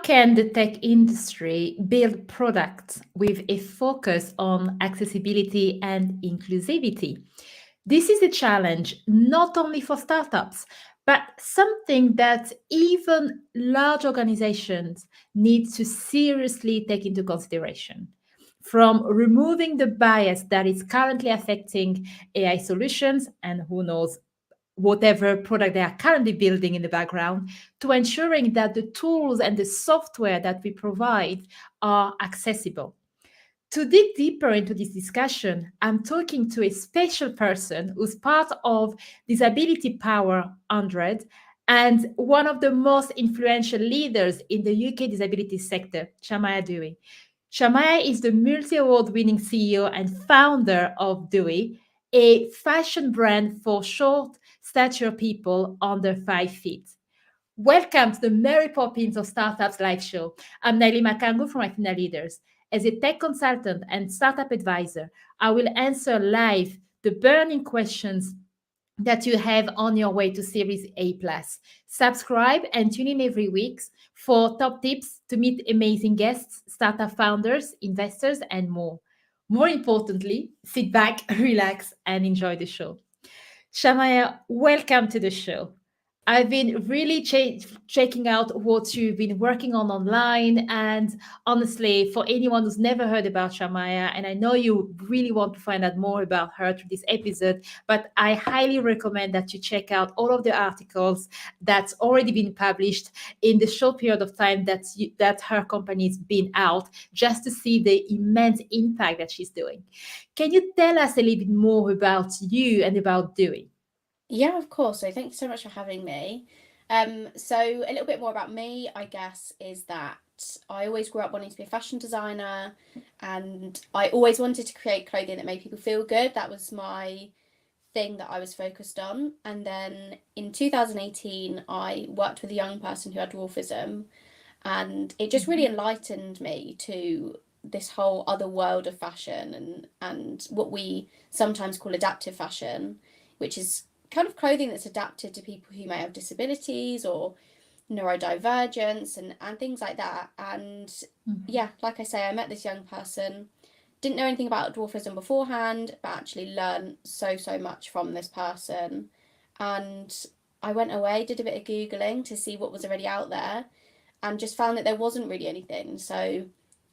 can the tech industry build products with a focus on accessibility and inclusivity? This is a challenge not only for startups, but something that even large organizations need to seriously take into consideration. From removing the bias that is currently affecting AI solutions, and who knows, whatever product they are currently building in the background, to ensuring that the tools and the software that we provide are accessible. To dig deeper into this discussion, I'm talking to a special person who's part of Disability Power 100 and one of the most influential leaders in the UK disability sector, Chamiah Dewey. Chamiah is the multi-award winning CEO and founder of DEWEH, a fashion brand for short stature people under 5 feet. Welcome to the Mary Poppins of Startups live show. I'm Naily Makangu from Athena Leaders. As a tech consultant and startup advisor, I will answer live the burning questions that you have on your way to Series A+. Subscribe and tune in every week for top tips to meet amazing guests, startup founders, investors, and more. More importantly, sit back, relax, and enjoy the show. Chamiah, welcome to the show. I've been really checking out what you've been working on online. And honestly, for anyone who's never heard about Chamiah, and I know you really want to find out more about her through this episode, but I highly recommend that you check out all of the articles that's already been published in the short period of time that her company's been out, just to see the immense impact that she's doing. Can you tell us a little bit more about you and about Dewey? Yeah, of course. So thank you so much for having me. So a little bit more about me, I guess, is that I always grew up wanting to be a fashion designer, and I always wanted to create clothing that made people feel good. That was my thing that I was focused on. And then in 2018, I worked with a young person who had dwarfism, and it just really enlightened me to this whole other world of fashion and what we sometimes call adaptive fashion, which is kind of clothing that's adapted to people who may have disabilities or neurodivergence and things like that. And yeah, like I say, I met this young person, didn't know anything about dwarfism beforehand, but actually learned so much from this person. And I went away, did a bit of Googling to see what was already out there, and just found that there wasn't really anything. So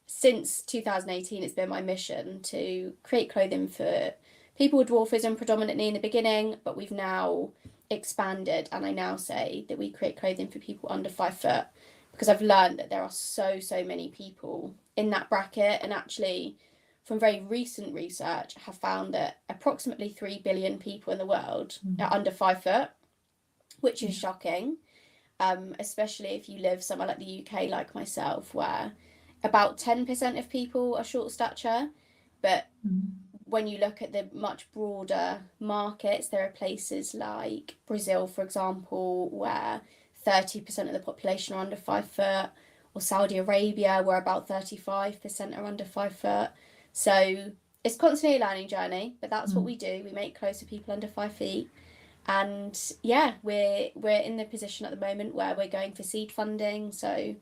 since 2018, it's been my mission to create clothing for people with dwarfism predominantly in the beginning, but we've now expanded, and I now say that we create clothing for people under 5 foot, because I've learned that there are so many people in that bracket, and actually from very recent research have found that approximately 3 billion people in the world are under 5 foot, which is shocking, especially if you live somewhere like the UK like myself, where about 10% of people are short stature. But when you look at the much broader markets, there are places like Brazil, for example, where 30% of the population are under 5 foot, or Saudi Arabia, where about 35% are under 5 foot. So it's constantly a learning journey, but that's what we do. We make clothes for people under 5 feet. And yeah, we're in the position at the moment where we're going for seed funding. So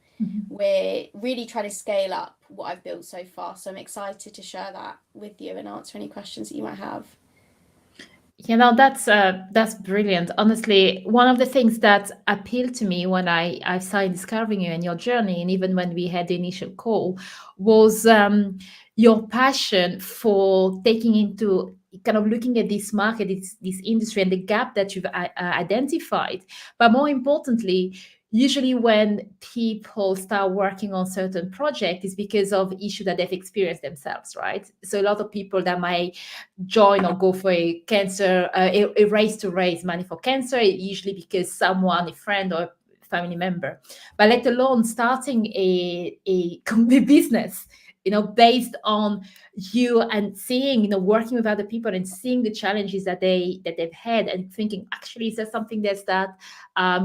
we're really trying to scale up what I've built so far. So I'm excited to share that with you and answer any questions that you might have. That's brilliant. Honestly, one of the things that appealed to me when I started discovering you and your journey, and even when we had the initial call, was your passion for taking into kind of looking at this market, this industry, and the gap that you've identified. But more importantly, usually when people start working on certain projects, it's because of issue that they've experienced themselves, right? So a lot of people that might join or go for a cancer, a race to raise money for cancer, usually because someone, a friend or family member, but let alone starting a business, based on you and seeing, working with other people and seeing the challenges that they've had, and thinking, actually, is there something that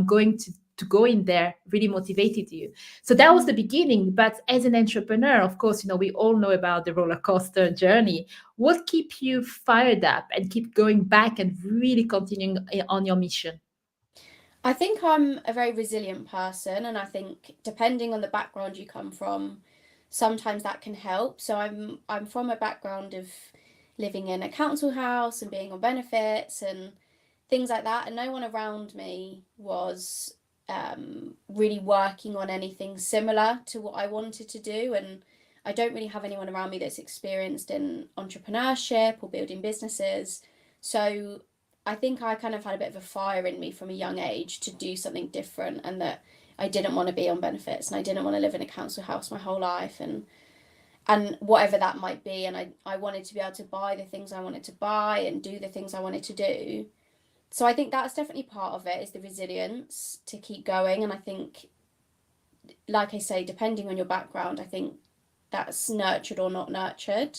going to go in there really motivated you. So that was the beginning. But as an entrepreneur, of course, we all know about the roller coaster journey. What keeps you fired up and keep going back and really continuing on your mission? I think I'm a very resilient person, and I think depending on the background you come from, sometimes that can help. So I'm from a background of living in a council house and being on benefits and things like that, and no one around me was really working on anything similar to what I wanted to do, and I don't really have anyone around me that's experienced in entrepreneurship or building businesses. So I think I kind of had a bit of a fire in me from a young age to do something different, and that I didn't want to be on benefits and I didn't want to live in a council house my whole life, and whatever that might be, and I wanted to be able to buy the things I wanted to buy and do the things I wanted to do. So I think that's definitely part of it, is the resilience to keep going. And I think, like I say, depending on your background, I think that's nurtured or not nurtured.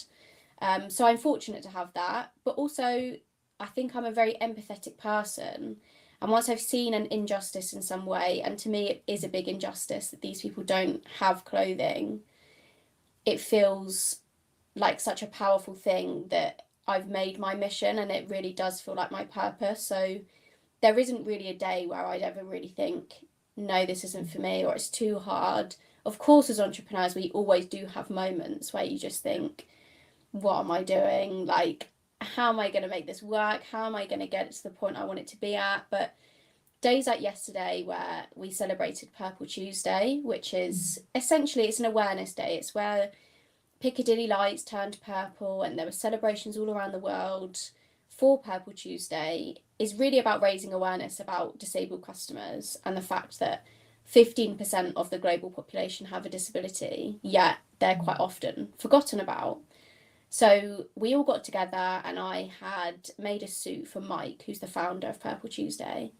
So I'm fortunate to have that, but also I think I'm a very empathetic person. And once I've seen an injustice in some way, and to me it is a big injustice that these people don't have clothing, it feels like such a powerful thing that I've made my mission, and it really does feel like my purpose. So there isn't really a day where I'd ever really think, no, this isn't for me, or it's too hard. Of course, as entrepreneurs, we always do have moments where you just think, what am I doing? Like, how am I going to make this work? How am I going to get it to the point I want it to be at? But days like yesterday, where we celebrated Purple Tuesday, which is essentially, it's an awareness day. It's where Piccadilly lights turned purple and there were celebrations all around the world for Purple Tuesday, is really about raising awareness about disabled customers and the fact that 15% of the global population have a disability, yet they're quite often forgotten about. So we all got together and I had made a suit for Mike, who's the founder of Purple Tuesday.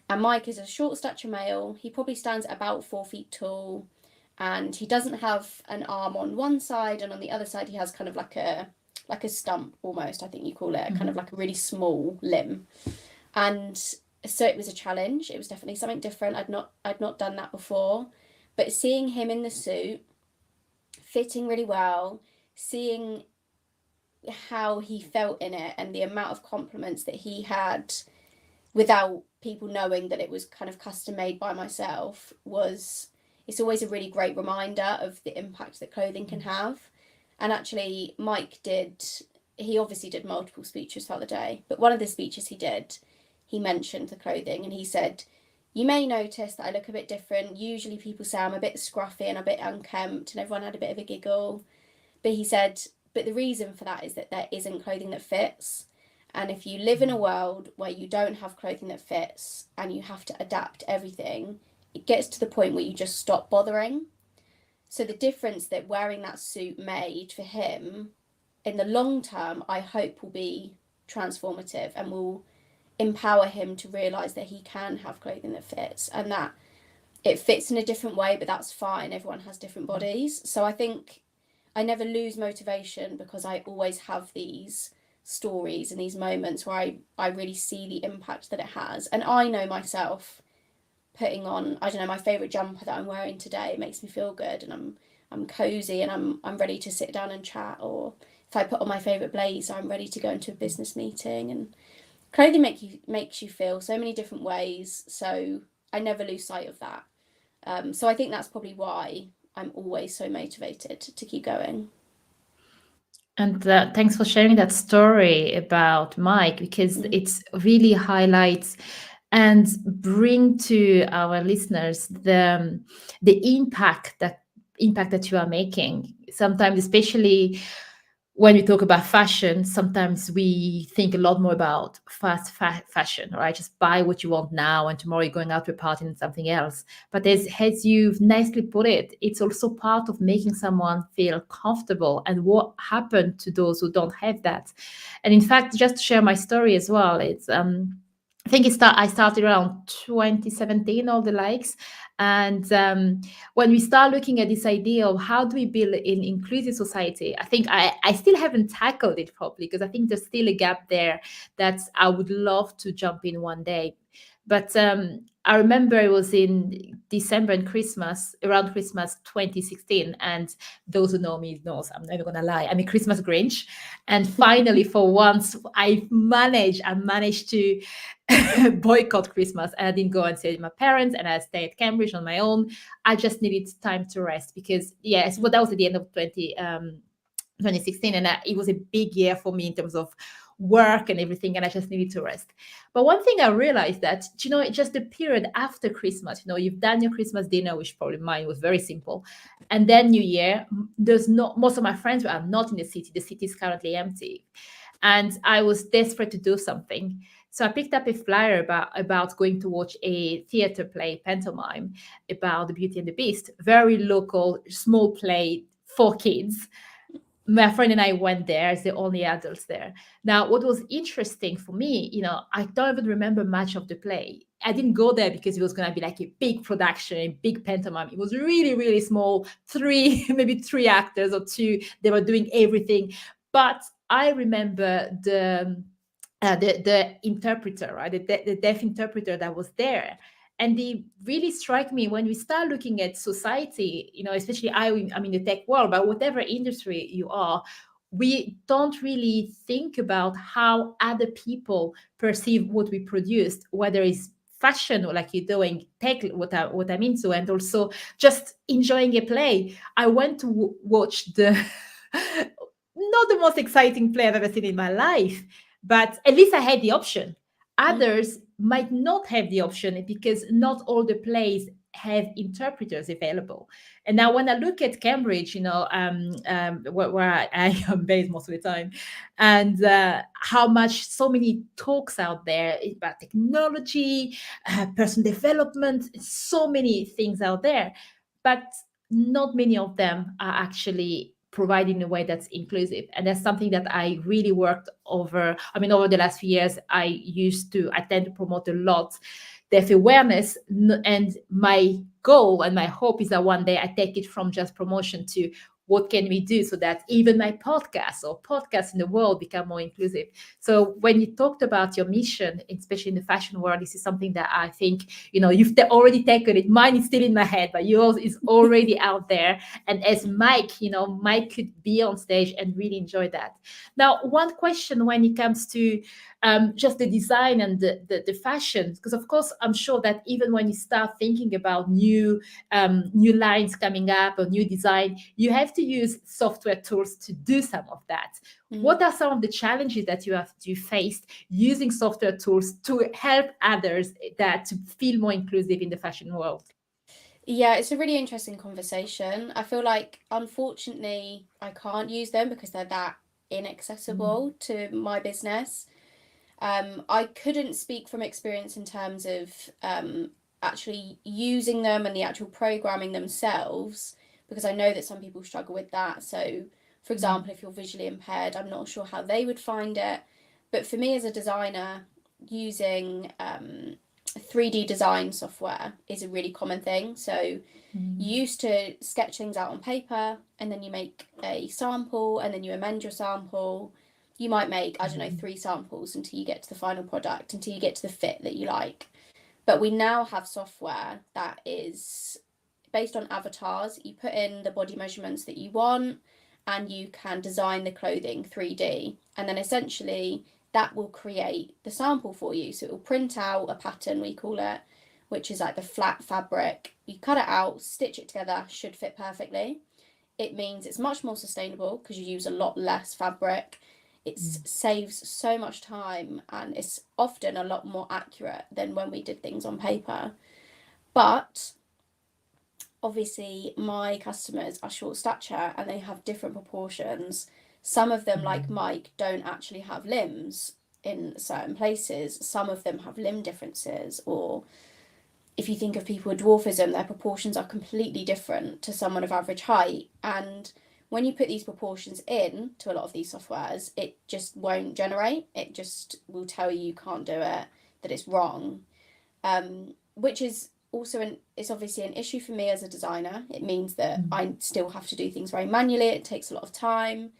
And Mike is a short stature male. He probably stands at about 4 feet tall, and he doesn't have an arm on one side, and on the other side he has kind of like a stump almost, I think you call it, kind of like a really small limb. And so it was a challenge. It was definitely something different. I'd not done that before. But seeing him in the suit, fitting really well, seeing how he felt in it and the amount of compliments that he had without people knowing that it was kind of custom made by myself, it's always a really great reminder of the impact that clothing can have. And actually Mike he obviously did multiple speeches throughout the day, but one of the speeches he mentioned the clothing, and he said, you may notice that I look a bit different. Usually people say I'm a bit scruffy and a bit unkempt, and everyone had a bit of a giggle. But he said, but the reason for that is that there isn't clothing that fits. And if you live in a world where you don't have clothing that fits and you have to adapt everything, it gets to the point where you just stop bothering. So the difference that wearing that suit made for him in the long term, I hope will be transformative and will empower him to realize that he can have clothing that fits, and that it fits in a different way, but that's fine. Everyone has different bodies. So I think I never lose motivation, because I always have these stories and these moments where I really see the impact that it has. And I know myself, putting on, I don't know, my favorite jumper that I'm wearing today makes me feel good, and I'm cozy, and I'm ready to sit down and chat. Or if I put on my favorite blazer, I'm ready to go into a business meeting. And clothing makes you feel so many different ways. So I never lose sight of that. So I think that's probably why I'm always so motivated to keep going. And thanks for sharing that story about Mike, because it really highlights and bring to our listeners the impact that you are making. Sometimes, especially when we talk about fashion, sometimes we think a lot more about fast fashion, right? Just buy what you want now, and tomorrow you're going out to a party and something else. But as you've nicely put it, it's also part of making someone feel comfortable. And what happened to those who don't have that? And in fact, just to share my story as well, it's I think I started around 2017, all the likes. And when we start looking at this idea of how do we build an inclusive society, I think I still haven't tackled it properly, because I think there's still a gap there that I would love to jump in one day. But I remember it was in December and Christmas, around Christmas 2016. And those who know me knows I'm never gonna lie. I'm a Christmas Grinch. And finally, for once, I managed to boycott Christmas. And I didn't go and stay with my parents, and I stayed at Cambridge on my own. I just needed time to rest because, yes, well, that was at the end of 2016, and it was a big year for me in terms of work and everything, and I just needed to rest. But one thing I realized that, just the period after Christmas, you've done your Christmas dinner, which probably mine was very simple, and then New Year, there's not, most of my friends are not in the city. The city is currently empty, and I was desperate to do something. So I picked up a flyer about going to watch a theater play, pantomime, about the Beauty and the Beast, very local, small play for kids. My friend and I went there as the only adults there. Now, what was interesting for me, I don't even remember much of the play. I didn't go there because it was going to be like a big production, a big pantomime. It was really, really small, maybe three actors or two. They were doing everything. But I remember the interpreter, right? The deaf interpreter that was there. And they really strike me when we start looking at society, especially I'm in the tech world, but whatever industry you are, we don't really think about how other people perceive what we produced, whether it's fashion or like you're doing tech, what I'm into, and also just enjoying a play. I went to watch the not the most exciting play I've ever seen in my life, but at least I had the option. Others might not have the option because not all the plays have interpreters available. And now when I look at Cambridge, where I am based most of the time, and how much so many talks out there about technology, personal development, so many things out there, but not many of them are actually provided in a way that's inclusive. And that's something that I really worked over. I mean, over the last few years, I tend to promote a lot deaf awareness. And my goal and my hope is that one day I take it from just promotion to what can we do so that even my podcasts or podcasts in the world become more inclusive. So when you talked about your mission, especially in the fashion world, this is something that I think, you've already taken it. Mine is still in my head, but yours is already out there. And as Mike, Mike could be on stage and really enjoy that. Now, one question when it comes to just the design and the fashion, because of course, I'm sure that even when you start thinking about new lines coming up or new design, you have to use software tools to do some of that. What are some of the challenges that you faced using software tools to help others to feel more inclusive in the fashion world? Yeah, it's a really interesting conversation. I feel like, unfortunately, I can't use them because they're that inaccessible to my business. I couldn't speak from experience in terms of actually using them and the actual programming themselves, because I know that some people struggle with that. So, for example, if you're visually impaired, I'm not sure how they would find it. But for me as a designer, using 3D design software is a really common thing. So you used to sketch things out on paper, and then you make a sample, and then you amend your sample. You might make, I don't know, 3 samples until you get to the final product, until you get to the fit that you like. But we now have software that is based on avatars. You put in the body measurements that you want, and you can design the clothing 3D. And then essentially that will create the sample for you. So it will print out a pattern, we call it, which is like the flat fabric. You cut it out, stitch it together, should fit perfectly. It means it's much more sustainable because you use a lot less fabric. It saves so much time, and it's often a lot more accurate than when we did things on paper. But obviously my customers are short stature and they have different proportions. Some of them, like Mike, don't actually have limbs in certain places. Some of them have limb differences, or if you think of people with dwarfism, their proportions are completely different to someone of average height. And when you put these proportions in to a lot of these softwares, it just won't generate. It just will tell you can't do it, that it's wrong, which is also it's obviously an issue for me as a designer. It means that I still have to do things very manually. It takes a lot of time.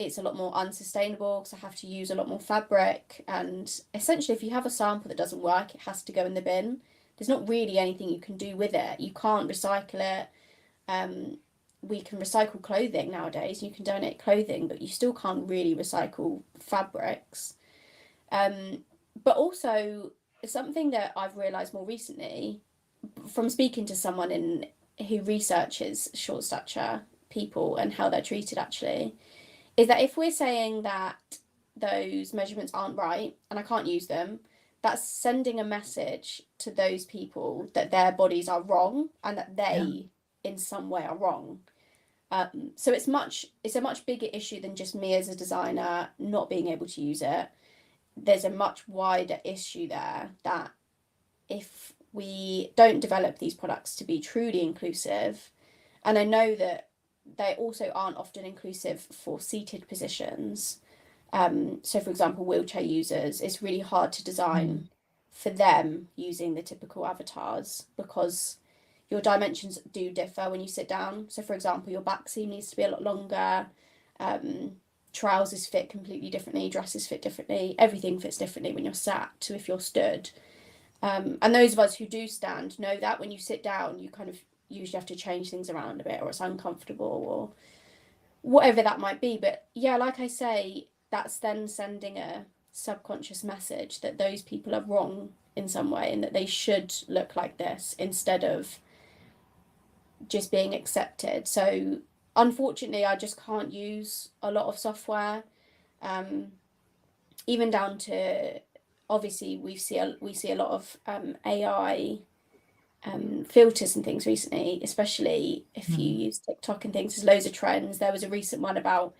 it's a lot more unsustainable because I have to use a lot more fabric. And essentially, if you have a sample that doesn't work, it has to go in the bin. There's not really anything you can do with it. You can't recycle it. We can recycle clothing nowadays. You can donate clothing, but you still can't really recycle fabrics. But also, something that I've realised more recently from speaking to someone who researches short stature people and how they're treated actually, is that if we're saying that those measurements aren't right and I can't use them, that's sending a message to those people that their bodies are wrong and that they in some way are wrong. So it's a much bigger issue than just me as a designer not being able to use it. There's a much wider issue there that if we don't develop these products to be truly inclusive, and I know that they also aren't often inclusive for seated positions. So for example, wheelchair users, it's really hard to design for them using the typical avatars because your dimensions do differ when you sit down. So for example, your back seam needs to be a lot longer. Trousers fit completely differently, dresses fit differently, everything fits differently when you're sat to if you're stood. And those of us who do stand know that when you sit down, you kind of usually have to change things around a bit, or it's uncomfortable or whatever that might be. But yeah, like I say, that's then sending a subconscious message that those people are wrong in some way and that they should look like this instead of just being accepted. So unfortunately, I just can't use a lot of software, even down to, obviously we see a lot of AI filters and things recently, especially if you use TikTok and things. There's loads of trends. There was a recent one about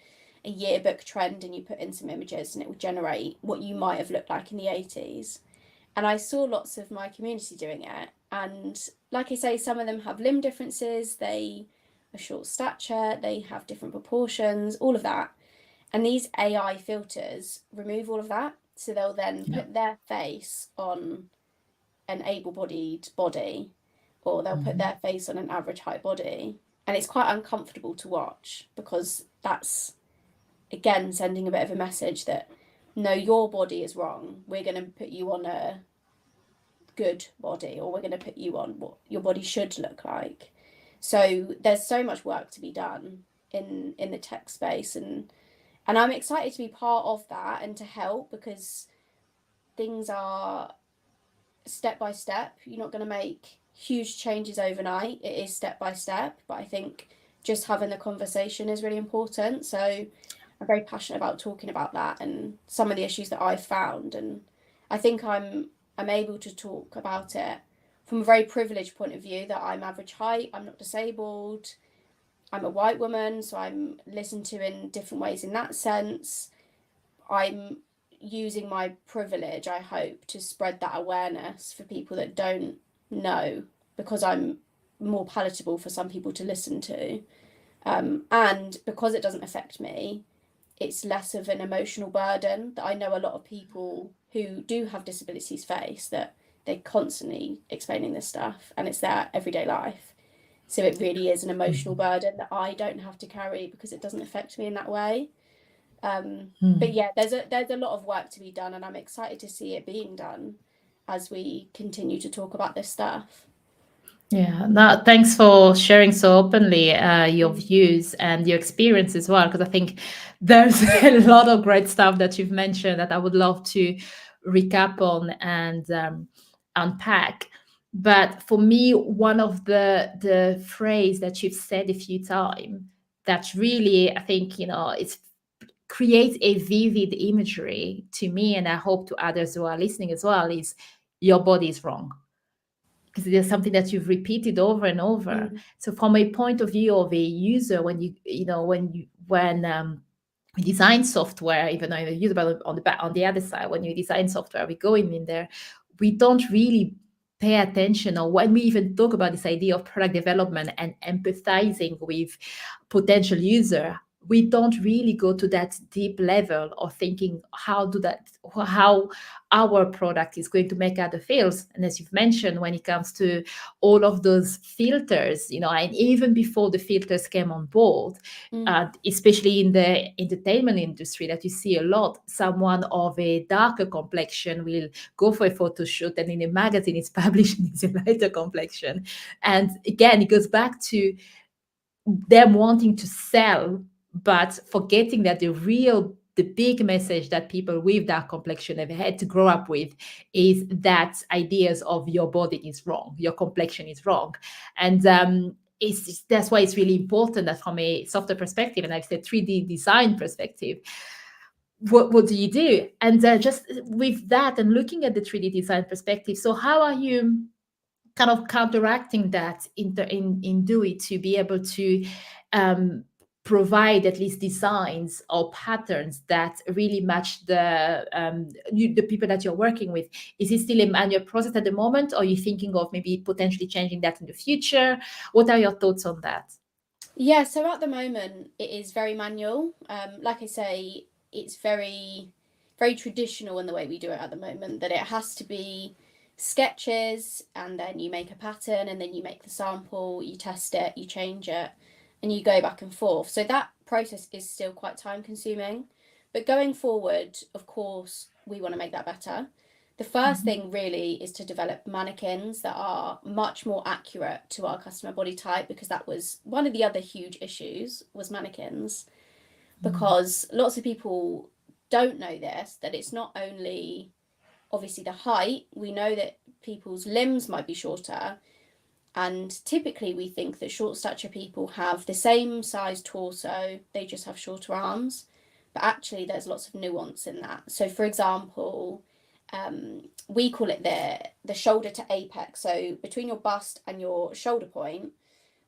a yearbook trend, and you put in some images and it would generate what you might have looked like in the 80s. And I saw lots of my community doing it, and like I say, some of them have limb differences, they are short stature, they have different proportions, all of that. And these AI filters remove all of that, so they'll then put their face on an able-bodied body, or they'll put their face on an average height body, and it's quite uncomfortable to watch because that's again sending a bit of a message that no, your body is wrong, we're going to put you on a good body, or we're going to put you on what your body should look like. So there's so much work to be done in the tech space, and I'm excited to be part of that and to help, because things are step by step. You're not going to make huge changes overnight. It is step by step, but I think just having the conversation is really important. So I'm very passionate about talking about that and some of the issues that I've found, and I think I'm able to talk about it from a very privileged point of view, that I'm average height, I'm not disabled, I'm a white woman, so I'm listened to in different ways in that sense. I'm using my privilege, I hope, to spread that awareness for people that don't know, because I'm more palatable for some people to listen to. And because it doesn't affect me, it's less of an emotional burden that I know a lot of people who do have disabilities face, that they're constantly explaining this stuff and it's their everyday life. So it really is an emotional burden that I don't have to carry because it doesn't affect me in that way. But yeah, there's a lot of work to be done, and I'm excited to see it being done as we continue to talk about this stuff. Yeah, no, thanks for sharing so openly your views and your experience as well, because I think there's a lot of great stuff that you've mentioned that I would love to recap on and unpack. But for me, one of the phrase that you've said a few times that really, I think, it's creates a vivid imagery to me, and I hope to others who are listening as well, is your body is wrong. Because there's something that you've repeated over and over. So from a point of view of a user, when you design software, even though you use about on the other side, when you design software, we go in there, we don't really pay attention, or when we even talk about this idea of product development and empathizing with potential user, we don't really go to that deep level of thinking how our product is going to make other feels. And as you've mentioned, when it comes to all of those filters, and even before the filters came on board, especially in the entertainment industry, that you see a lot, someone of a darker complexion will go for a photo shoot, and in a magazine it's published it's a lighter complexion. And again, it goes back to them wanting to sell, but forgetting that the big message that people with dark complexion have had to grow up with is that ideas of your body is wrong, your complexion is wrong. And that's why it's really important that from a software perspective, and I've said 3D design perspective, what do you do? And just with that and looking at the 3D design perspective, so how are you kind of counteracting that in Dewey to be able to provide at least designs or patterns that really match the people that you're working with? Is it still a manual process at the moment, or are you thinking of maybe potentially changing that in the future? What are your thoughts on that? Yeah, so at the moment it is very manual. Like I say, it's very, very traditional in the way we do it at the moment, that it has to be sketches, and then you make a pattern, and then you make the sample, you test it, you change it, and you go back and forth. So that process is still quite time consuming. But going forward, of course, we want to make that better. The first thing really is to develop mannequins that are much more accurate to our customer body type, because that was one of the other huge issues, was mannequins. Because lots of people don't know this, that it's not only obviously the height. We know that people's limbs might be shorter, and typically we think that short stature people have the same size torso, they just have shorter arms. But actually there's lots of nuance in that. So for example, we call it the shoulder to apex. So between your bust and your shoulder point,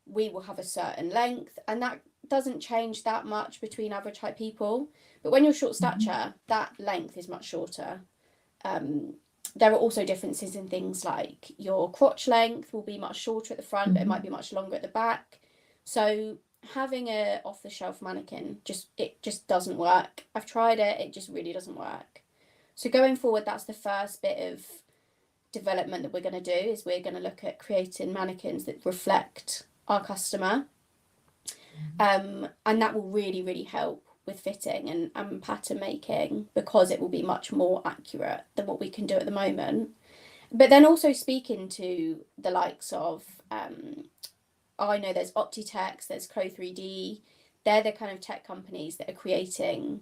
we will have a certain length, and that doesn't change that much between average height people. But when you're short stature, that length is much shorter. There are also differences in things like your crotch length will be much shorter at the front, but it might be much longer at the back. So having a off-the-shelf mannequin just doesn't work. I've tried it, it just really doesn't work. So going forward, that's the first bit of development that we're going to do, is we're going to look at creating mannequins that reflect our customer. And that will really, really help with fitting and pattern making, because it will be much more accurate than what we can do at the moment. But then also speaking to the likes of, I know there's Optitex, there's Clo3D, they're the kind of tech companies that are creating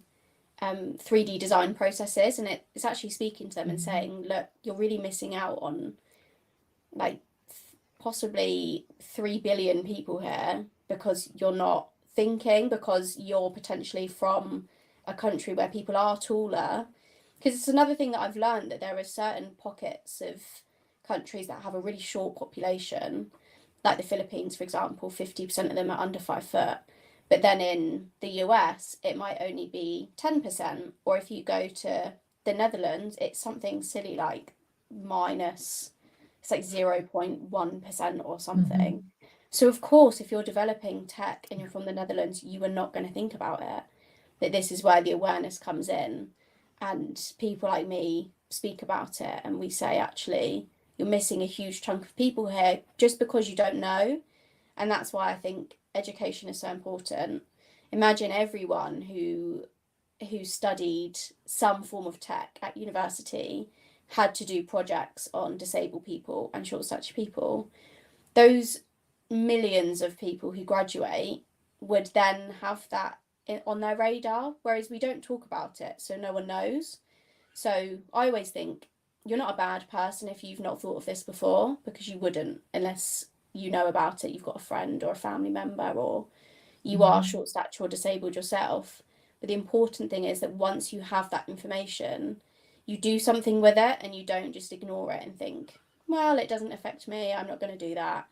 3D design processes, and it's actually speaking to them and saying, look, you're really missing out on like possibly 3 billion people here, because you're not thinking, because you're potentially from a country where people are taller. Because it's another thing that I've learned, that there are certain pockets of countries that have a really short population, like the Philippines, for example, 50% of them are under 5 foot. But then in the US, it might only be 10%. Or if you go to the Netherlands, it's something silly like it's like 0.1% or something. So of course, if you're developing tech and you're from the Netherlands, you are not going to think about it. That this is where the awareness comes in, and people like me speak about it, and we say, actually, you're missing a huge chunk of people here just because you don't know. And that's why I think education is so important. Imagine everyone who studied some form of tech at university had to do projects on disabled people and short stature people. Those millions of people who graduate would then have that on their radar, whereas we don't talk about it, so no one knows. So I always think you're not a bad person if you've not thought of this before, because you wouldn't unless you know about it, you've got a friend or a family member, or you are short stature or disabled yourself. But the important thing is that once you have that information, you do something with it, and you don't just ignore it and think, well, it doesn't affect me, I'm not going to do that.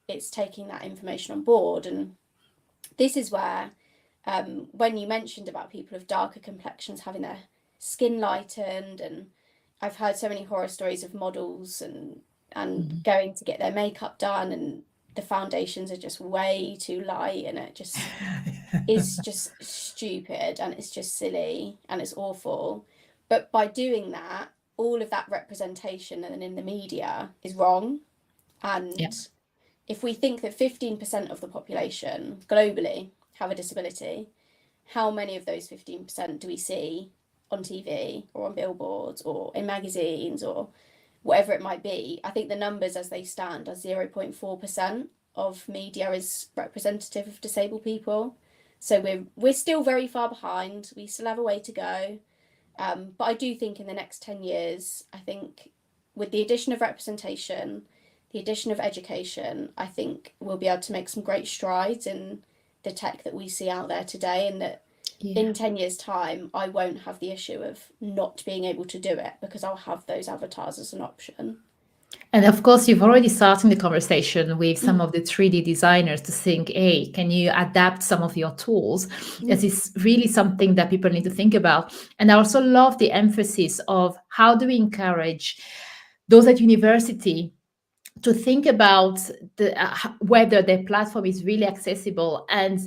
It's taking that information on board. And this is where, when you mentioned about people of darker complexions having their skin lightened, and I've heard so many horror stories of models and going to get their makeup done, and the foundations are just way too light, and it just is just stupid, and it's just silly, and it's awful. But by doing that, all of that representation and in the media is wrong. And Yeah. if we think that 15% of the population globally have a disability, how many of those 15% do we see on TV or on billboards or in magazines or whatever it might be? I think the numbers as they stand are 0.4% of media is representative of disabled people. So we're still very far behind. We still have a way to go. But I do think in the next 10 years, I think with the addition of representation, the addition of education, I think we'll be able to make some great strides in the tech that we see out there today, and that in 10 years' time, I won't have the issue of not being able to do it because I'll have those avatars as an option. And of course, you've already started the conversation with some of the 3D designers to think, hey, can you adapt some of your tools? This is really something that people need to think about. And I also love the emphasis of how do we encourage those at university to think about whether their platform is really accessible, and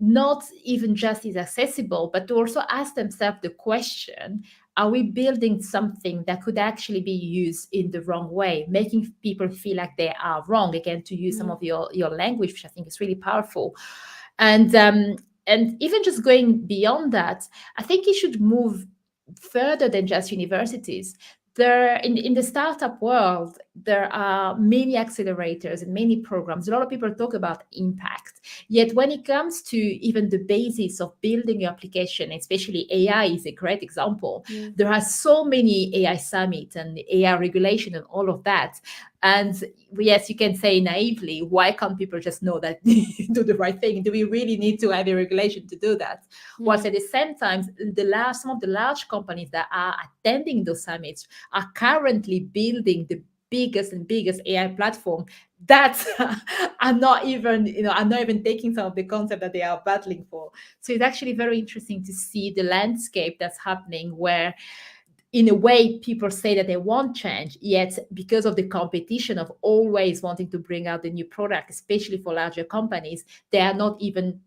not even just is accessible, but to also ask themselves the question, are we building something that could actually be used in the wrong way, making people feel like they are wrong? Again, to use some of your language, which I think is really powerful. And even just going beyond that, I think it should move further than just universities. There, in the startup world, there are many accelerators and many programs. A lot of people talk about impact. Yet when it comes to even the basis of building your application, especially AI is a great example. There are so many AI summits and AI regulation and all of that. And yes, you can say naively, why can't people just know that do the right thing? Do we really need to have a regulation to do that? Whilst at the same time, some of the large companies that are attending those summits are currently building the biggest AI platform that are not even taking some of the concept that they are battling for. So it's actually very interesting to see the landscape that's happening, where in a way people say that they want change, yet because of the competition of always wanting to bring out the new product, especially for larger companies, they are not even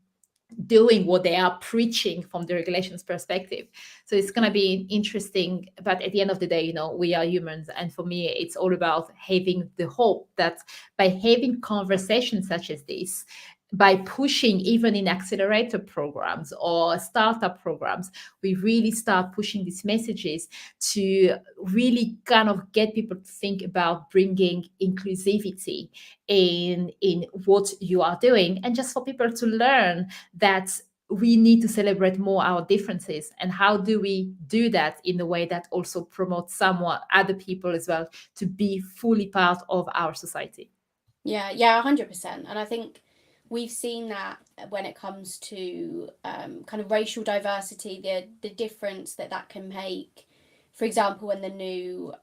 doing what they are preaching from the regulations perspective. So it's going to be interesting, but at the end of the day, we are humans, and for me it's all about having the hope that by having conversations such as this, by pushing even in accelerator programs or startup programs, we really start pushing these messages to really kind of get people to think about bringing inclusivity in what you are doing, and just for people to learn that we need to celebrate more our differences. And how do we do that in a way that also promotes other people as well to be fully part of our society? Yeah, 100%. And I think we've seen that when it comes to kind of racial diversity, the difference that can make. For example, when the new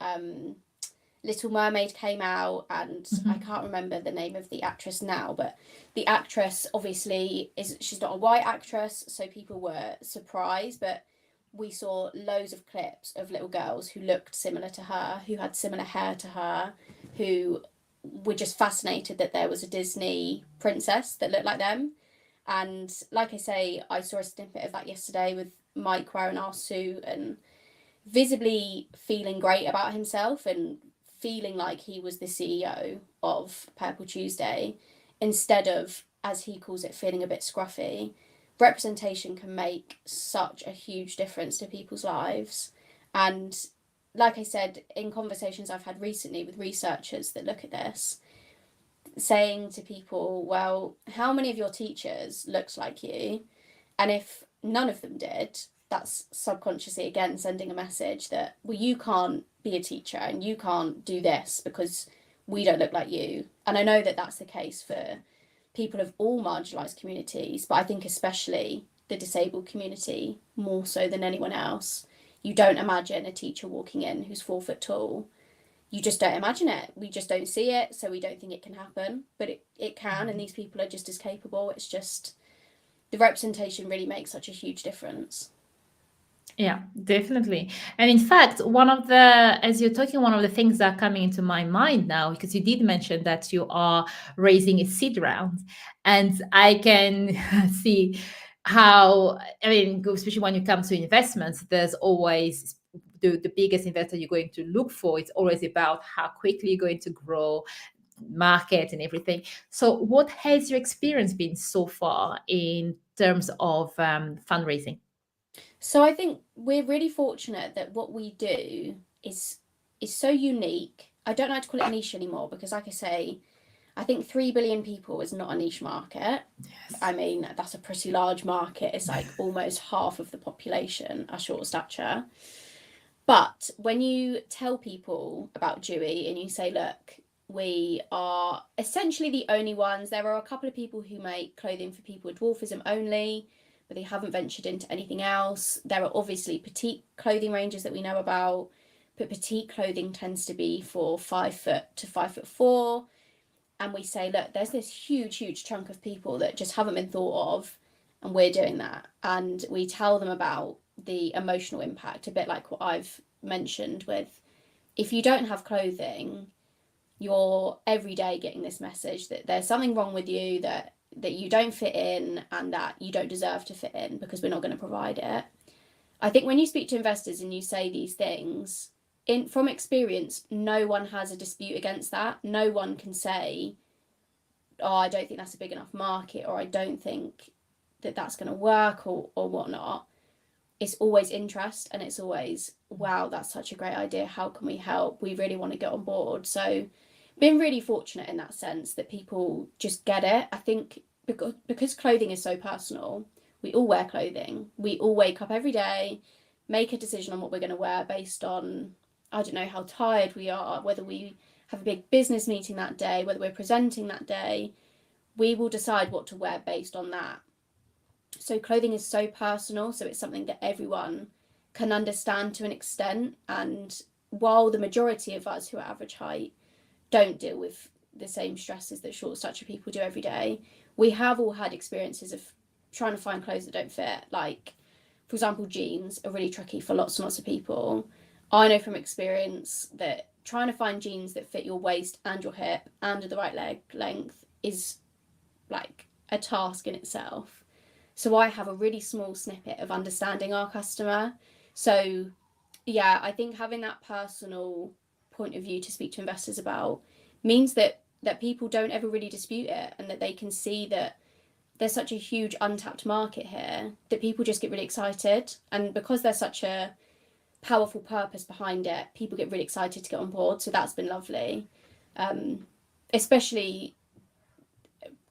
Little Mermaid came out, and I can't remember the name of the actress now, but the actress obviously she's not a white actress, so people were surprised, but we saw loads of clips of little girls who looked similar to her, who had similar hair to her, who were just fascinated that there was a Disney princess that looked like them. And like I say, I saw a snippet of that yesterday with Mike wearing our suit and visibly feeling great about himself and feeling like he was the CEO of Purple Tuesday, instead of, as he calls it, feeling a bit scruffy. Representation can make such a huge difference to people's lives. And like I said, in conversations I've had recently with researchers that look at this, saying to people, well, how many of your teachers looked like you? And if none of them did, that's subconsciously again sending a message that, well, you can't be a teacher and you can't do this because we don't look like you. And I know that that's the case for people of all marginalised communities, but I think especially the disabled community more so than anyone else. You don't imagine a teacher walking in who's 4 foot tall. You just don't imagine it. We just don't see it, so we don't think it can happen. But it can, and these people are just as capable. It's just the representation really makes such a huge difference. Yeah, definitely. And in fact, as you're talking, one of the things that are coming into my mind now, because you did mention that you are raising a seed round, and I can see how, I mean, especially when you come to investments, there's always the biggest investor you're going to look for. It's always about how quickly you're going to grow, market, and everything. So, what has your experience been so far in terms of fundraising? So I think we're really fortunate that what we do is so unique. I don't like to call it niche anymore because, like I say, I think 3 billion people is not a niche market. Yes. I mean, that's a pretty large market. It's like almost half of the population are short stature. But when you tell people about Dewey and you say, look, we are essentially the only ones, there are a couple of people who make clothing for people with dwarfism only, but they haven't ventured into anything else. There are obviously petite clothing ranges that we know about, but petite clothing tends to be for 5 foot to 5'4". And we say, look, there's this huge chunk of people that just haven't been thought of, and we're doing that. And we tell them about the emotional impact, a bit like what I've mentioned with, if you don't have clothing, you're every day getting this message that there's something wrong with you, that you don't fit in and that you don't deserve to fit in because we're not going to provide it. I think when you speak to investors and you say these things, from experience, no one has a dispute against that. No one can say, oh, I don't think that's a big enough market, or I don't think that that's going to work, or whatnot. It's always interest, and it's always, wow, that's such a great idea. How can we help? We really want to get on board. So been really fortunate in that sense that people just get it. I think because clothing is so personal, we all wear clothing. We all wake up every day, make a decision on what we're going to wear based on, I don't know, how tired we are, whether we have a big business meeting that day, whether we're presenting that day. We will decide what to wear based on that. So clothing is so personal, so it's something that everyone can understand to an extent. And while the majority of us who are average height don't deal with the same stresses that short stature people do every day, we have all had experiences of trying to find clothes that don't fit. Like, for example, jeans are really tricky for lots and lots of people. I know from experience that trying to find jeans that fit your waist and your hip and the right leg length is like a task in itself. So I have a really small snippet of understanding our customer. So yeah, I think having that personal point of view to speak to investors about means that people don't ever really dispute it, and that they can see that there's such a huge untapped market here that people just get really excited. And because there's such a powerful purpose behind it, people get really excited to get on board. So that's been lovely. Especially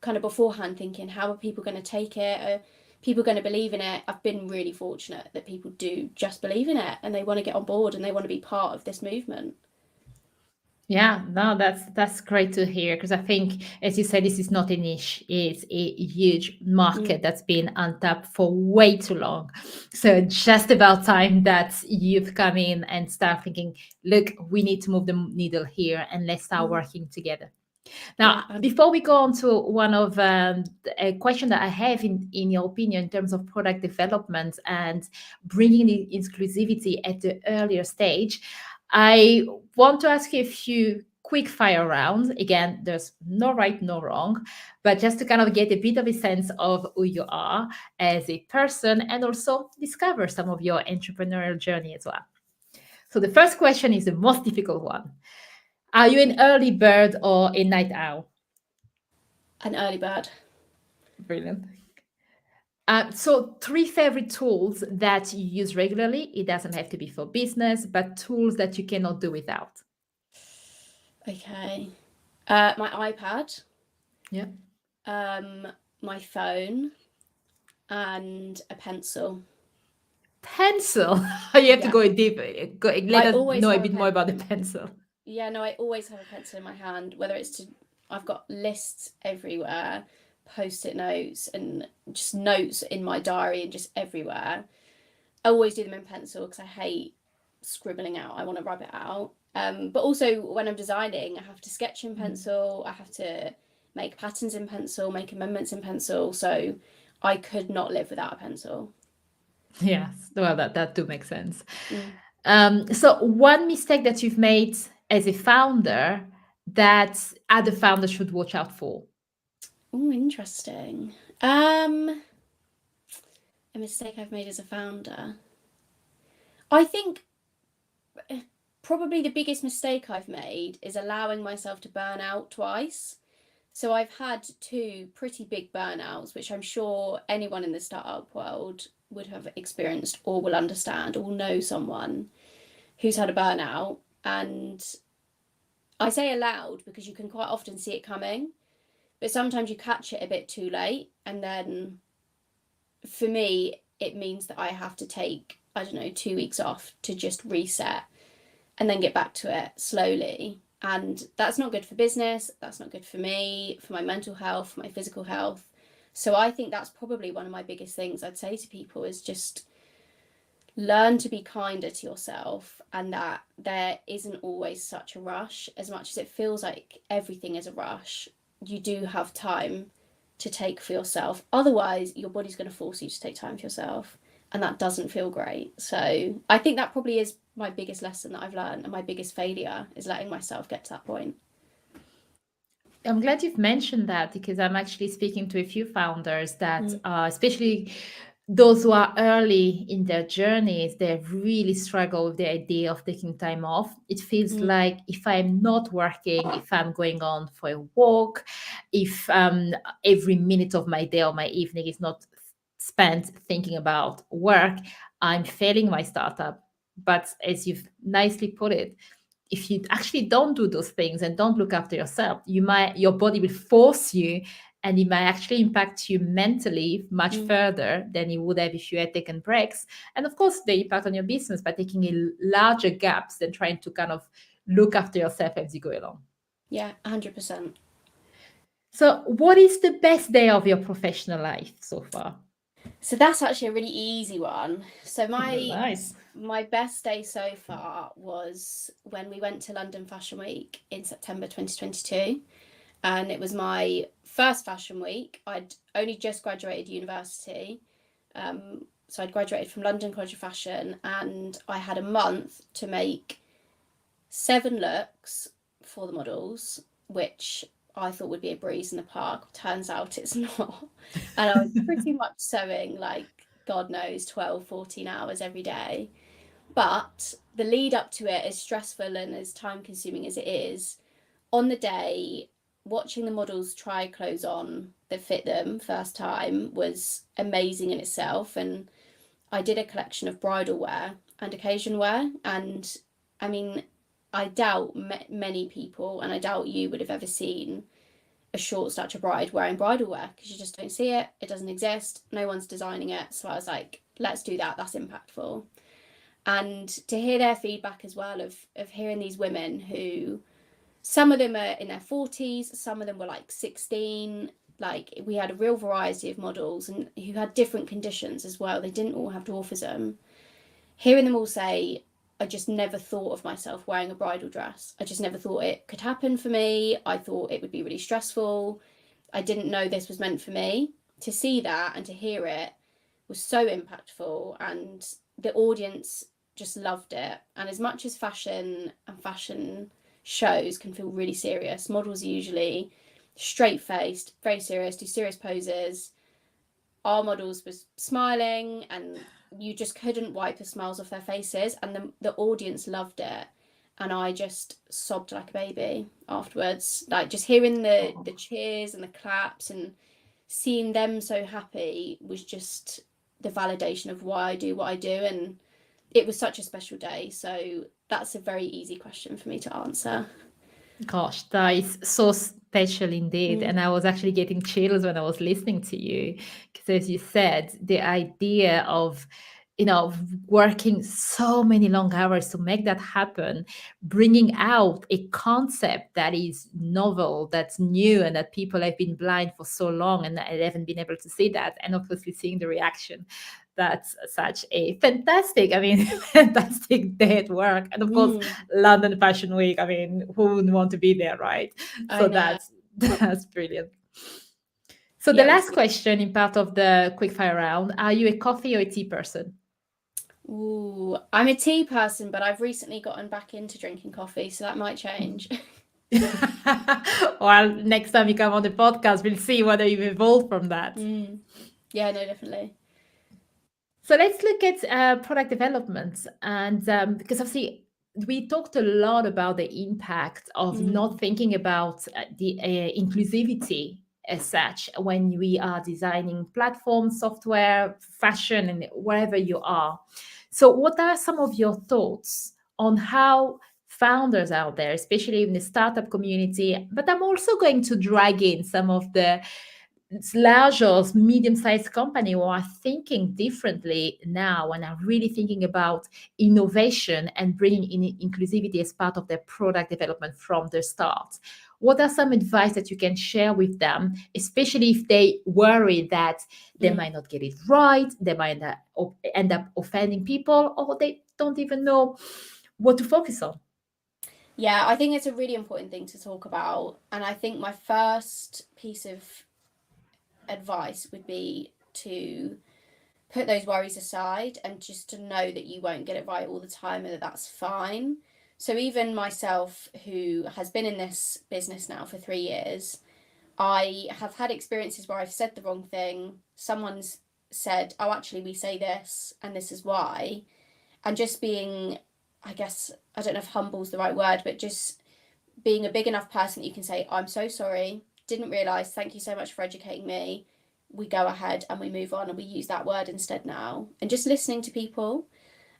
kind of beforehand thinking, how are people going to take it? Are people going to believe in it? I've been really fortunate that people do just believe in it and they want to get on board and they want to be part of this movement. Yeah, no, that's great to hear, because I think, as you said, this is not a niche; it's a huge market that's been untapped for way too long. So just about time that you've come in and start thinking, look, we need to move the needle here, and let's start working together. Yeah. Now, before we go on to one of a question that I have, in your opinion, in terms of product development and bringing the inclusivity at the earlier stage, I want to ask you a few quick fire rounds. Again, there's no right, no wrong, but just to kind of get a bit of a sense of who you are as a person and also discover some of your entrepreneurial journey as well. So the first question is the most difficult one. Are you an early bird or a night owl? An early bird. Brilliant. So, three favorite tools that you use regularly. It doesn't have to be for business, but tools that you cannot do without. Okay. My iPad, Yeah. my phone, and a pencil. Pencil. You have to Yeah. go deep. Let I us always know a have a bit more about the pencil. pencil. Yeah, no, I always have a pencil in my hand, whether it's to, I've got lists everywhere, post-it notes, and just notes in my diary and just everywhere. I always do them in pencil because I hate scribbling out. I want to rub it out. But also when I'm designing, I have to sketch in pencil. I have to make patterns in pencil, make amendments in pencil. So I could not live without a pencil. Yes, well, that do make sense. Mm. So one mistake that you've made as a founder that other founders should watch out for. Oh, interesting. A mistake I've made as a founder. I think probably the biggest mistake I've made is allowing myself to burn out twice. So I've had two pretty big burnouts, which I'm sure anyone in the startup world would have experienced or will understand or will know someone who's had a burnout. And I say allowed because you can quite often see it coming, but sometimes you catch it a bit too late. And then for me, it means that I have to take, I don't know, 2 weeks off to just reset and then get back to it slowly. And that's not good for business. That's not good for me, for my mental health, for my physical health. So I think that's probably one of my biggest things I'd say to people is just learn to be kinder to yourself, and that there isn't always such a rush. As much as it feels like everything is a rush, you do have time to take for yourself. Otherwise, your body's going to force you to take time for yourself, and that doesn't feel great. So I think that probably is my biggest lesson that I've learned, and my biggest failure is letting myself get to that point. I'm glad you've mentioned that because I'm actually speaking to a few founders that, Mm. especially those who are early in their journeys, they really struggle with the idea of taking time off. It feels Mm. like if I'm not working, if I'm going on for a walk, if every minute of my day or my evening is not spent thinking about work, I'm failing my startup. But as you've nicely put it, if you actually don't do those things and don't look after yourself, your body will force you, and it might actually impact you mentally much Mm. further than you would have if you had taken breaks. And of course, the impact on your business by taking a larger gaps than trying to kind of look after yourself as you go along. Yeah, 100%. So, what is the best day of your professional life so far? So that's actually a really easy one. So Nice. my best day so far was when we went to London Fashion Week in September 2022. And it was my first fashion week. I'd only just graduated university. So I'd graduated from London College of Fashion, and I had a month to make 7 looks for the models, which I thought would be a breeze in the park. Turns out it's not. And I was pretty much sewing like, God knows, 12, 14 hours every day. But the lead up to it, as stressful and as time consuming as it is, on the day, watching the models try clothes on that fit them first time was amazing in itself. And I did a collection of bridal wear and occasion wear. And I mean, I doubt many people, and I doubt you would have ever seen a short stature bride wearing bridal wear, because you just don't see it. It doesn't exist. No one's designing it. So I was like, let's do that. That's impactful. And to hear their feedback as well of hearing these women who, some of them are in their 40s, some of them were like 16. Like, we had a real variety of models and who had different conditions as well. They didn't all have dwarfism. Hearing them all say, I just never thought of myself wearing a bridal dress. I just never thought it could happen for me. I thought it would be really stressful. I didn't know this was meant for me. To see that and to hear it was so impactful, and the audience just loved it. And as much as fashion and fashion shows can feel really serious, models are usually straight-faced, very serious, do serious poses. Our models was smiling, and you just couldn't wipe the smiles off their faces, and the audience loved it. And I just sobbed like a baby afterwards, like just hearing the cheers and the claps and seeing them so happy was just the validation of why I do what I do. And it was such a special day. So that's a very easy question for me to answer. Gosh, that is so special indeed. And I was actually getting chills when I was listening to you. Because as you said, the idea of, working so many long hours to make that happen, bringing out a concept that is novel, that's new, and that people have been blind for so long and haven't been able to see that. And obviously seeing the reaction. That's such a fantastic day at work. And of course, London Fashion Week. I mean, who wouldn't want to be there, right? I So know. that's brilliant. So the Yeah, it was last good. question in part of the quickfire round: are you a coffee or a tea person? Ooh, I'm a tea person, but I've recently gotten back into drinking coffee, so that might change. Well, next time you come on the podcast, we'll see whether you've evolved from that. Yeah, no, definitely. So let's look at product development. And because obviously we talked a lot about the impact of not thinking about the inclusivity as such when we are designing platforms, software, fashion, and wherever you are. So, what are some of your thoughts on how founders out there, especially in the startup community? But I'm also going to drag in some of the larger, medium-sized company who are thinking differently now and are really thinking about innovation and bringing in inclusivity as part of their product development from the start. What are some advice that you can share with them, especially if they worry that they might not get it right, they might end up offending people, or they don't even know what to focus on? Yeah, I think it's a really important thing to talk about. And I think my first piece of advice would be to put those worries aside and just to know that you won't get it right all the time and that that's fine. So even myself, who has been in this business now for 3 years, I have had experiences where I've said the wrong thing. Someone's said, oh, actually, we say this and this is why. And just being, I guess, I don't know if humble's the right word, but just being a big enough person that you can say, I'm so sorry, didn't realise, thank you so much for educating me. We go ahead and we move on and we use that word instead now. And just listening to people.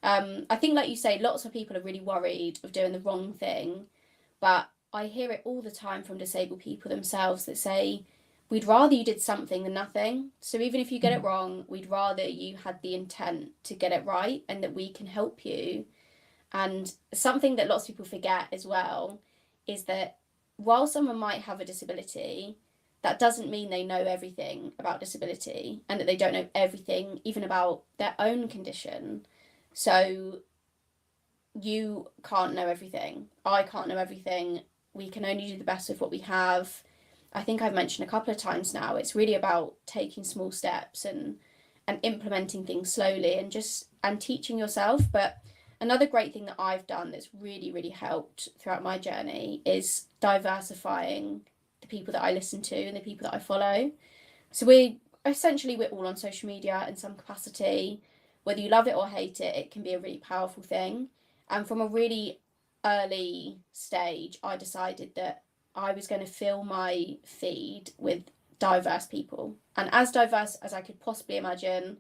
I think, like you say, lots of people are really worried of doing the wrong thing, but I hear it all the time from disabled people themselves that say, we'd rather you did something than nothing. So even if you get it wrong, we'd rather you had the intent to get it right and that we can help you. And something that lots of people forget as well is that while someone might have a disability, that doesn't mean they know everything about disability and that they don't know everything even about their own condition. So you can't know everything. I can't know everything. We can only do the best with what we have. I think I've mentioned a couple of times now, it's really about taking small steps and implementing things slowly and teaching yourself. But another great thing that I've done that's really, really helped throughout my journey is diversifying the people that I listen to and the people that I follow. So we're all on social media in some capacity. Whether you love it or hate it, it can be a really powerful thing. And from a really early stage, I decided that I was going to fill my feed with diverse people. And as diverse as I could possibly imagine,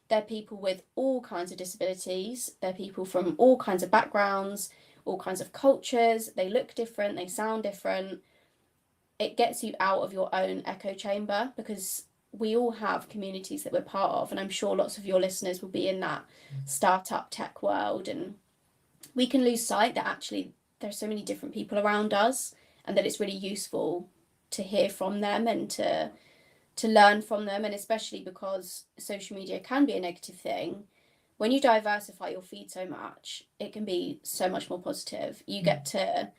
they're people with all kinds of disabilities, they're people from all kinds of backgrounds, all kinds of cultures, they look different, they sound different. It gets you out of your own echo chamber because we all have communities that we're part of. And I'm sure lots of your listeners will be in that startup tech world. And we can lose sight that actually there's so many different people around us and that it's really useful to hear from them and to learn from them. And especially because social media can be a negative thing, when you diversify your feed so much, it can be so much more positive. You get to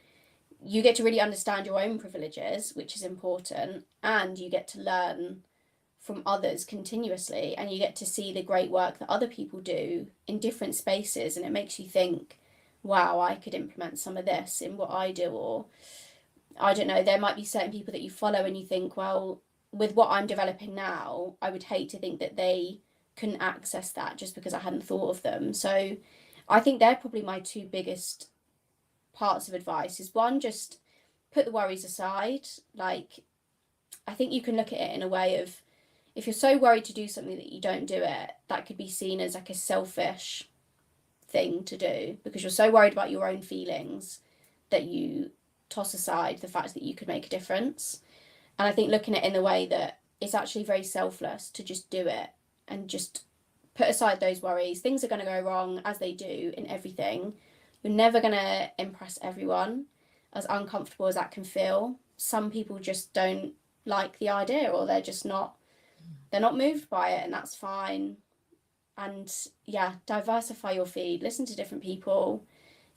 really understand your own privileges, which is important, and you get to learn from others continuously, and you get to see the great work that other people do in different spaces, and it makes you think, wow, I could implement some of this in what I do. Or I don't know, there might be certain people that you follow and you think, well, with what I'm developing now, I would hate to think that they couldn't access that just because I hadn't thought of them. So I think they're probably my two biggest parts of advice. Is one, just put the worries aside. Like, I think you can look at it in a way of, if you're so worried to do something that you don't do it, that could be seen as like a selfish thing to do because you're so worried about your own feelings that you toss aside the fact that you could make a difference. And I think looking at it in the way that it's actually very selfless to just do it and just put aside those worries. Things are going to go wrong, as they do in everything. You're never going to impress everyone, as uncomfortable as that can feel. Some people just don't like the idea, or they're not moved by it, and that's fine. And yeah, diversify your feed, listen to different people,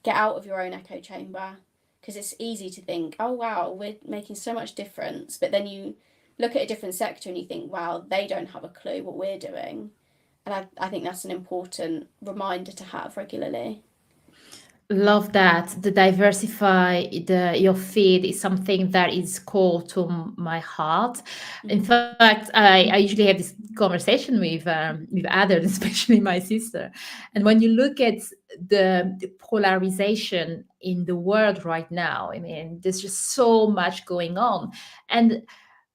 get out of your own echo chamber, because it's easy to think, oh wow, we're making so much difference, but then you look at a different sector and you think, wow, they don't have a clue what we're doing. And I think that's an important reminder to have regularly. Love that. The diversify your feed is something that is core to my heart. In fact, I usually have this conversation with others, especially my sister. And when you look at the polarization in the world right now, I mean, there's just so much going on. And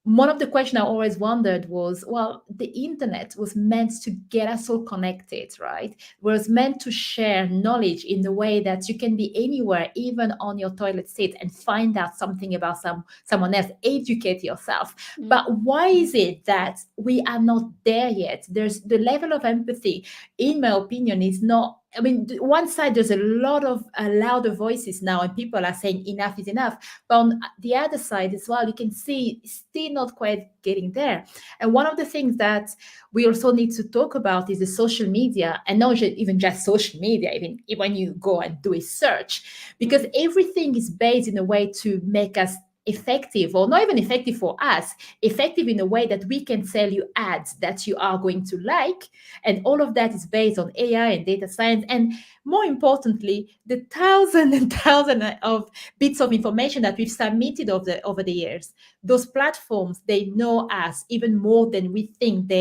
one of the questions I always wondered was, well, the internet was meant to get us all connected, right? It was meant to share knowledge in the way that you can be anywhere, even on your toilet seat, and find out something about someone else, educate yourself. But why is it that we are not there yet? There's the level of empathy, in my opinion, is not. I mean, one side, there's a lot of louder voices now, and people are saying enough is enough. But on the other side as well, you can see it's still not quite getting there. And one of the things that we also need to talk about is the social media, and not even just social media, even when you go and do a search, because everything is based in a way to make us effective, or not even effective for us, effective in a way that we can sell you ads that you are going to like. And all of that is based on AI and data science. And more importantly, the thousand and thousand of bits of information that we've submitted over the years. Those platforms, they know us even more than we think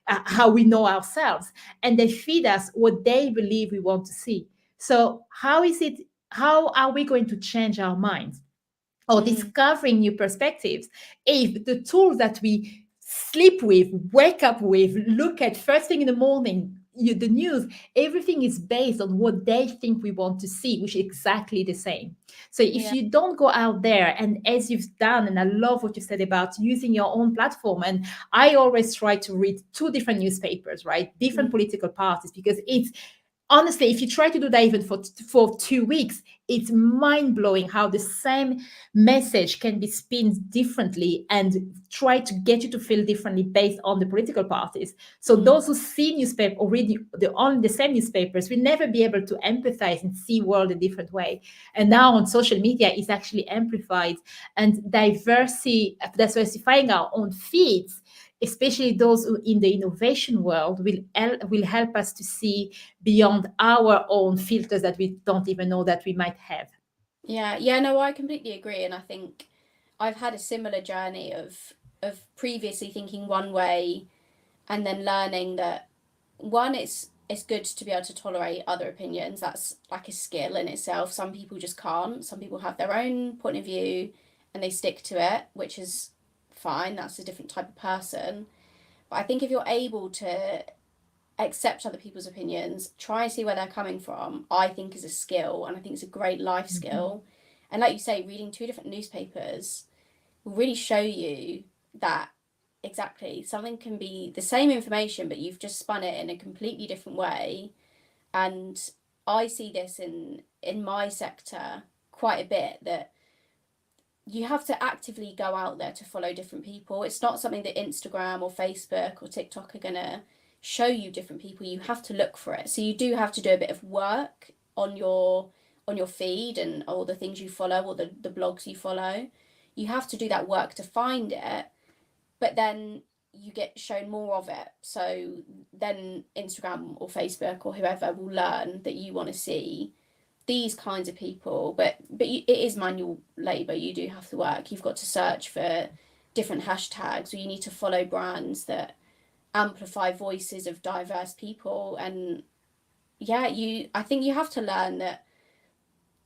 how we know ourselves, and they feed us what they believe we want to see. So how are we going to change our minds or discovering new perspectives if the tools that we sleep with, wake up with, look at first thing in the morning, the news, everything is based on what they think we want to see, which is exactly the same. So if you don't go out there, and as you've done, and I love what you said about using your own platform, and I always try to read 2 different newspapers, right? Different political parties, because it's honestly, if you try to do that even for 2 weeks, it's mind-blowing how the same message can be spinned differently and try to get you to feel differently based on the political parties. So those who see newspaper or read the same newspapers will never be able to empathize and see world a different way. And now on social media, it's actually amplified, and diversifying our own feeds, especially those who in the innovation world, will help us to see beyond our own filters that we don't even know that we might have. Yeah, no, I completely agree, and I think I've had a similar journey of previously thinking one way, and then learning that one, it's good to be able to tolerate other opinions. That's like a skill in itself. Some people just can't. Some people have their own point of view and they stick to it, which is fine. That's a different type of person. But I think if you're able to accept other people's opinions, try and see where they're coming from, I think is a skill, and I think it's a great life skill. And like you say, reading 2 different newspapers will really show you that exactly something can be the same information, but you've just spun it in a completely different way. And I see this in my sector quite a bit, that you have to actively go out there to follow different people. It's not something that Instagram or Facebook or TikTok are going to show you different people. You have to look for it. So you do have to do a bit of work on your feed and all the things you follow, or the blogs you follow. You have to do that work to find it, but then you get shown more of it. So then Instagram or Facebook or whoever will learn that you want to see these kinds of people, but it is manual labor. You do have to work. You've got to search for different hashtags, or you need to follow brands that amplify voices of diverse people. And I think you have to learn that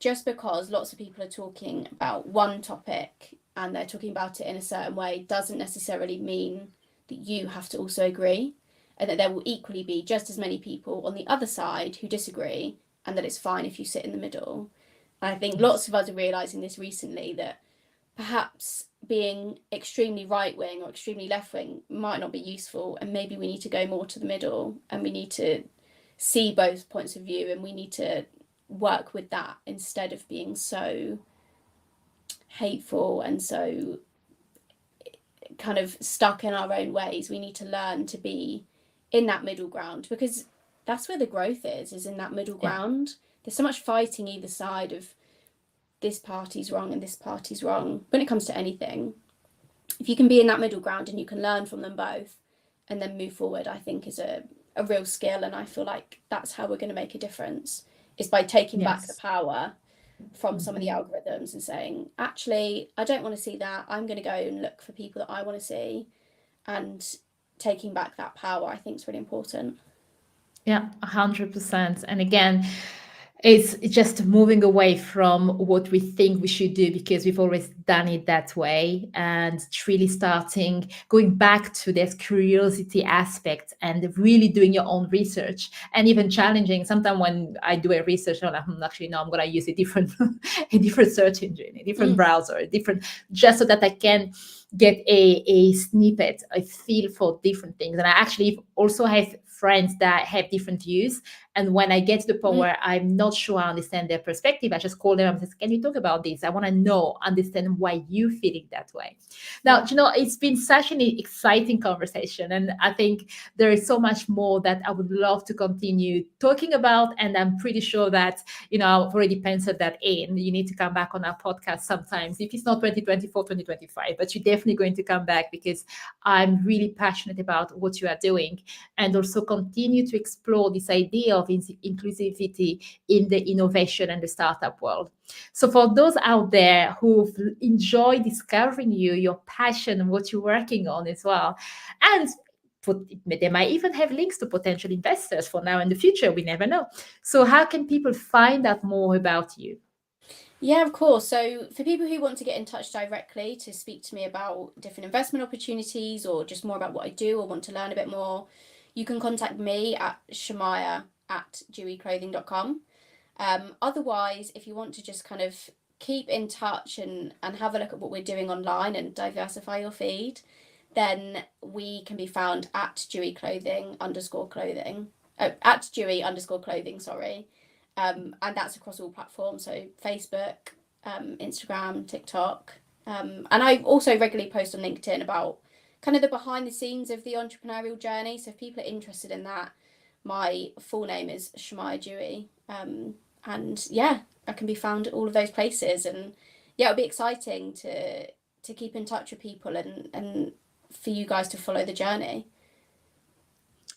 just because lots of people are talking about one topic and they're talking about it in a certain way doesn't necessarily mean that you have to also agree, and that there will equally be just as many people on the other side who disagree, and that it's fine if you sit in the middle. And I think lots of us are realising this recently, that perhaps being extremely right-wing or extremely left-wing might not be useful, and maybe we need to go more to the middle, and we need to see both points of view, and we need to work with that instead of being so hateful and so kind of stuck in our own ways. We need to learn to be in that middle ground, because that's where the growth is in that middle ground. There's so much fighting either side of this party's wrong and this party's wrong when it comes to anything. If you can be in that middle ground and you can learn from them both and then move forward, I think is a a real skill. And I feel like that's how we're going to make a difference, is by taking back the Yes. power from some of the Mhm. algorithms and saying, actually, I don't want to see that. I'm going to go and look for people that I want to see, and taking back that power, I think, is really important. Yeah, 100%. And again, it's just moving away from what we think we should do because we've always done it that way, and really starting going back to this curiosity aspect and really doing your own research, and even challenging. Sometimes when I do a research, I'm like, actually, no, I'm going to use a different a different search engine, a different browser, a different, just so that I can get a snippet, a feel for different things. And I actually also have friends that have different views. And when I get to the point Mm. where I'm not sure I understand their perspective, I just call them and say, can you talk about this? I want to know, understand why you feeling that way. Now, Yeah. it's been such an exciting conversation. And I think there is so much more that I would love to continue talking about. And I'm pretty sure that, I've already penciled that in. You need to come back on our podcast sometimes, if it's not 2024, 2025, but you're definitely going to come back, because I'm really passionate about what you are doing, and also continue to explore this idea of inclusivity in the innovation and the startup world. So for those out there who've enjoyed discovering you, your passion, and what you're working on as well, and they might even have links to potential investors for now and the future. We never know. So how can people find out more about you? Yeah, of course. So for people who want to get in touch directly to speak to me about different investment opportunities, or just more about what I do, or want to learn a bit more, you can contact me at chamiah@deweyclothing.com. Otherwise, if you want to just kind of keep in touch and have a look at what we're doing online and diversify your feed, then we can be found at Dewey Clothing underscore clothing. Oh, at Dewey underscore clothing, sorry. And that's across all platforms, so Facebook, Instagram, TikTok. And I also regularly post on LinkedIn about kind of the behind the scenes of the entrepreneurial journey. So if people are interested in that, my full name is Chamiah Dewey. And yeah, I can be found at all of those places. And yeah, it'll be exciting to keep in touch with people, and for you guys to follow the journey.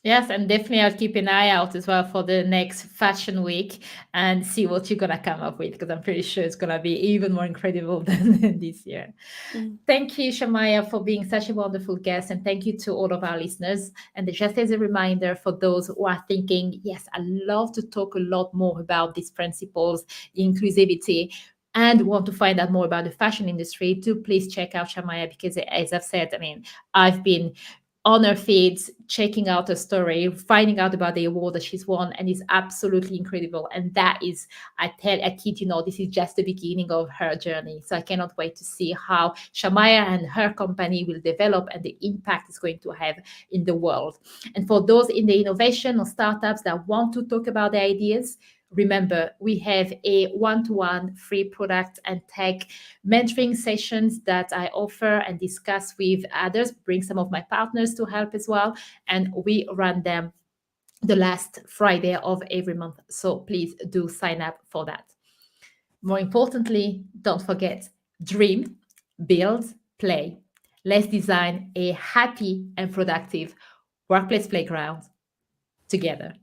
Yes, and definitely I'll keep an eye out as well for the next fashion week and see what you're gonna come up with, because I'm pretty sure it's gonna be even more incredible than this year. Mm. Thank you, Chamiah, for being such a wonderful guest, and thank you to all of our listeners. And just as a reminder for those who are thinking, yes, I love to talk a lot more about these principles, inclusivity, and want to find out more about the fashion industry, do please check out Chamiah, because as I've said, I've been on her feeds, checking out her story, finding out about the award that she's won, and it's absolutely incredible. And that is, I kid you not, this is just the beginning of her journey. So I cannot wait to see how Chamiah and her company will develop and the impact it's going to have in the world. And for those in the innovation or startups that want to talk about the ideas, remember, we have a one-to-one free product and tech mentoring sessions that I offer and discuss with others, bring some of my partners to help as well. And we run them the last Friday of every month. So please do sign up for that. More importantly, don't forget, dream, build, play. Let's design a happy and productive workplace playground together.